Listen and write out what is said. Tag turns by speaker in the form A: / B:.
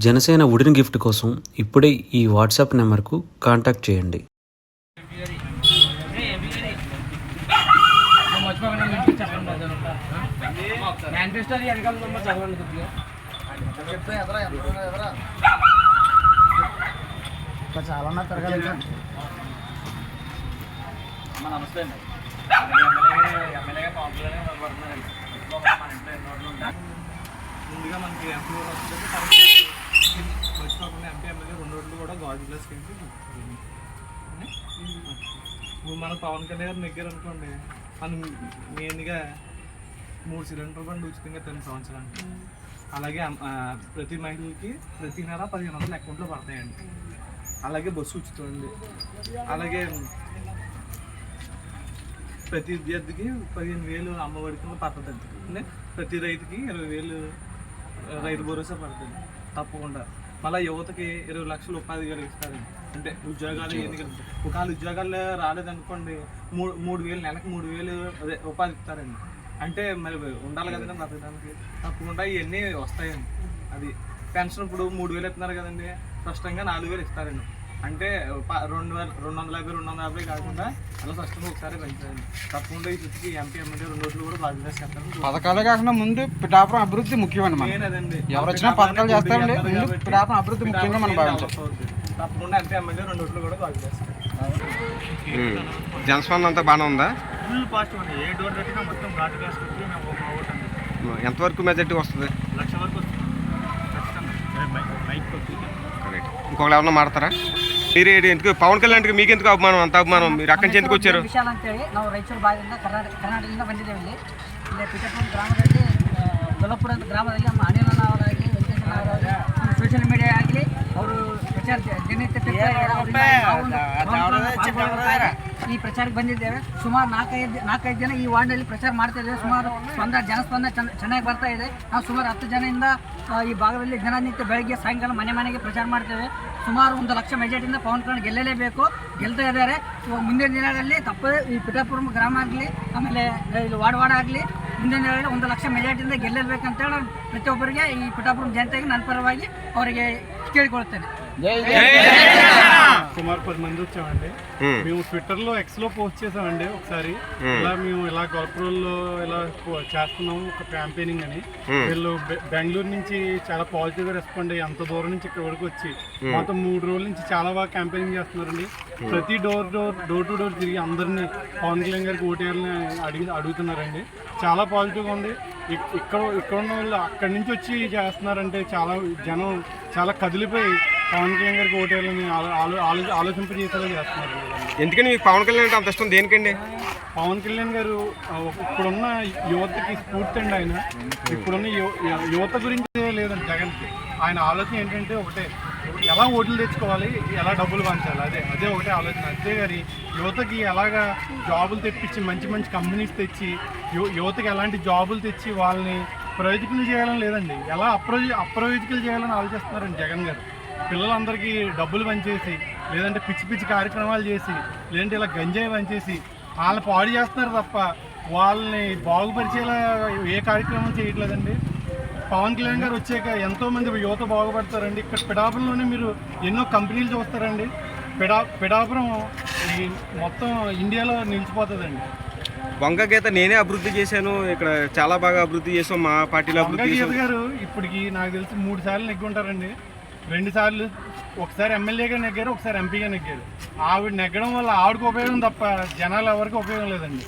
A: Janasena wooden gift కోసం ఇప్పుడే ఈ వాట్సాప్ నెంబర్కు కాంటాక్ట్ చేయండి.
B: చాలా తిరగాలి.
C: నమస్తే అండి. ఎమ్మెల్యేగా పవన్ కళ్యాణ్ పడుతున్నారండి. ముందుగా మనకి ఎంపీ వస్తుంది, మర్చిపోకుండా ఎంపీ ఎమ్మెల్యే 2 రోడ్లు కూడా గాడ్ ప్లస్ కింద మన పవన్ కళ్యాణ్ గారు నెగ్గారు అనుకోండి, మనం మెయిన్గా 3 సిలిండర్ బండి ఉచితంగా 10 సంవత్సరానికి. అలాగే ప్రతి మహిళకి ప్రతి నెల 1500 అకౌంట్లో పడతాయండి. అలాగే బస్సు ఉచితం అండి. అలాగే ప్రతి విద్యార్థికి 15,000 అమ్మఒడి కింద పడుతుంది అంటే ప్రతి రైతుకి 20,000 రైతు భరోసా పడుతుంది తప్పకుండా. మళ్ళీ యువతకి 20 లక్షలు ఉపాధి కలిగిస్తారండి. అంటే ఉద్యోగాలు ఒకవేళ ఉద్యోగాలు రాలేదనుకోండి 3,000 నెలకు 3,000 అదే ఉపాధి ఇస్తారండి. అంటే మరి ఉండాలి కదండి బతకడానికి, తప్పకుండా ఇవన్నీ వస్తాయండి. అది పెన్షన్ ఇప్పుడు 3,000 ఇస్తున్నారు కదండి, స్పష్టంగా 4,000 ఇస్తారండి. అంటే 250 కాకుండా అలా స్పష్టంగా ఒకసారి పెంచారండి. తప్పకుండా ఈ చుట్టుకి ఎంపీ ఎమ్మెల్యే 2 రోడ్లు కూడా బాధ్యత చేస్తారు.
B: పథకాలే కాకుండా ముందు పిఠాపురం అభివృద్ధి ముఖ్యమండి.
C: అదండి,
B: ఎవరు వచ్చినా పథకాలు చేస్తారండి, పిఠాపురం అభివృద్ధి ముఖ్యంగా మనం భావించాలి.
C: తప్పకుండా ఎంపీ ఎమ్మెల్యే 2 రోడ్లు కూడా బాధ్యత చేస్తారు.
D: జనస్పందన అంతా బాగానే ఉందా?
C: ఫుల్ పాజిటివ్ అండి. ఏ డోర్ కట్టినా మొత్తం ఘాటు వేసుకుంటే మేము మా ఓటు అండి.
D: ఎంతవరకు మెజార్టీ వస్తుంది?
C: 1,00,000 వరకు వస్తుంది బైక్ వస్తుంది.
D: ఇంకొకరు ఏమన్నా మాడతారా? మీరు ఎందుకు ಪವನ್ ಕಲ್ಯಾಣ್ మీకు ఎందుకు అవమానం, అంత అవమానం? మీరు ಅಕ್ಕಂಚೆ ఎందుకు వచ్చారు?
E: ವಿಶಾಲ ಅಂತೇಳಿ ನಾವು ರಾಯಚೂರು ಭಾಗದಿಂದ ಕರ್ನಾಟಕದಿಂದ ಬಂದಿದ್ದೇವೆ. ಇಲ್ಲಿ ಪಿಠಾಪುರ ಗ್ರಾಮದಲ್ಲಿ ಗೊಲ್ಲಪುರ ಗ್ರಾಮದಲ್ಲಿ ನಮ್ಮ ಅನಿಲಣ್ಣ ಅವರಾಗಲಿ ವೆಂಕಟೇಶಣ್ಣ ಅವರಾಗಲಿ ಸೋಷಿಯಲ್ ಮೀಡಿಯಾ ಆಗಲಿ ಅವರು ಪ್ರಚಾರ ದಿನನಿತ್ಯ ಈ ಪ್ರಚಾರಕ್ಕೆ ಬಂದಿದ್ದೇವೆ. ಸುಮಾರು 4-5 ಜನ ಈ ವಾರ್ಡ್ನಲ್ಲಿ ಪ್ರಚಾರ ಮಾಡ್ತಾ ಇದ್ದೇವೆ. ಸುಮಾರು ಜನಸ್ಪಂದನೆ ಚೆನ್ನಾಗಿ ಬರ್ತಾ ಇದೆ. ನಾವು ಸುಮಾರು 10 ಜನದಿಂದ ಈ ಭಾಗದಲ್ಲಿ ದಿನನಿತ್ಯ ಬೆಳಗ್ಗೆ ಸಾಯಂಕಾಲ ಮನೆಗೆ ಪ್ರಚಾರ ಮಾಡ್ತೇವೆ. ಸುಮಾರು 1 ಲಕ್ಷ ಮೆಜಾರಿಟಿಯಿಂದ ಪವನ್ ಕಲ್ಯಾಣ್ ಗೆಲ್ಲಲೇಬೇಕು, ಗೆಲ್ತಾ ಇದ್ದಾರೆ. ಮುಂದಿನ ದಿನಗಳಲ್ಲಿ ತಪ್ಪದೆ ಈ ಪಿಠಾಪುರ ಗ್ರಾಮ ಆಗಲಿ ಆಮೇಲೆ ಇಲ್ಲಿ ವಾರ್ಡ್ ಆಗಲಿ ಮುಂದಿನ ದಿನಗಳಲ್ಲಿ 1 ಲಕ್ಷ ಮೆಜಾರಿಟಿಯಿಂದ ಗೆಲ್ಲಲೇಬೇಕಂತೇಳಿ ನಾನು ಪ್ರತಿಯೊಬ್ಬರಿಗೆ ಈ ಪಿಠಾಪುರ ಜನತೆಗೆ ನನ್ನ ಪರವಾಗಿ ಅವರಿಗೆ ಕೇಳಿಕೊಳ್ತೇನೆ.
F: సుమారు 10 మంది వచ్చామండి. మేము ట్విట్టర్లో ఎక్స్లో పోస్ట్ చేసామండి ఒకసారి, ఇలా మేము ఇలా గొల్లపురంలో ఇలా చేస్తున్నాము ఒక క్యాంపెయినింగ్ అని. వీళ్ళు బెంగళూరు నుంచి చాలా పాజిటివ్గా రెస్పాండ్ అయ్యి అంత దూరం నుంచి ఇక్కడ వరకు వచ్చి మొత్తం 3 రోజుల నుంచి చాలా బాగా క్యాంపెయినింగ్ చేస్తున్నారండి. ప్రతి డోర్ టు డోర్ తిరిగి అందరినీ పవన్ కళ్యాణ్ గారికి ఓటేయాలని అడుగుతున్నారండి. చాలా పాజిటివ్గా ఉంది. ఇక్కడ ఉన్న వాళ్ళు అక్కడి నుంచి వచ్చి చేస్తున్నారంటే చాలా జనం చాలా కదిలిపోయి పవన్ కళ్యాణ్ గారికి ఓటేయాలని ఆలోచింపజేసేలా చేస్తున్నారు.
D: ఎందుకని మీకు పవన్ కళ్యాణ్ అంటే అంత ఇష్టం? దేనికండి?
F: పవన్ కళ్యాణ్ గారు ఇప్పుడున్న యువతకి స్ఫూర్తి అండి. ఆయన ఇప్పుడున్న యువత గురించి లేదండి జగన్కి. ఆయన ఆలోచన ఏంటంటే ఒకటే, ఎలా ఓట్లు తెచ్చుకోవాలి, ఎలా డబ్బులు పంచాలి, అదే ఒకటే ఆలోచన. అంతే గారి యువతకి ఎలాగా జాబులు తెప్పించి మంచి కంపెనీస్ తెచ్చి యువతకి ఎలాంటి జాబులు తెచ్చి వాళ్ళని ప్రయోజకులు చేయాలని లేదండి, ఎలా అప్రయోజకులు చేయాలని ఆలోచిస్తున్నారండి జగన్ గారు. పిల్లలందరికీ డబ్బులు పనిచేసి, లేదంటే పిచ్చి కార్యక్రమాలు చేసి, లేదంటే ఇలా గంజాయి పనిచేసి వాళ్ళని పాడు చేస్తున్నారు తప్ప వాళ్ళని బాగుపరిచేలా ఏ కార్యక్రమం చేయట్లేదండి. పవన్ కళ్యాణ్ గారు వచ్చాక ఎంతోమంది యువత బాగుపడతారండి. ఇక్కడ పిఠాపురంలోనే మీరు ఎన్నో కంపెనీలు చూస్తారండి. పిఠాపురం ఈ మొత్తం ఇండియాలో నిలిచిపోతుందండి.
D: వంగగీత నేనే అభివృద్ధి చేశాను, ఇక్కడ చాలా బాగా అభివృద్ధి చేసాం, మా పార్టీలో అభివృద్ధి
F: వంగగీత గారు ఇప్పటికి నాకు తెలిసి 3 సార్లు నెగ్గుంటారండి. 2 సార్లు ఒకసారి ఎమ్మెల్యేగా నెగ్గారు, ఒకసారి ఎంపీగా నెగ్గారు. ఆవిడ నెగ్గడం వల్ల ఆవిడకి ఉపయోగం తప్ప జనాలు ఎవరికి ఉపయోగం లేదండి.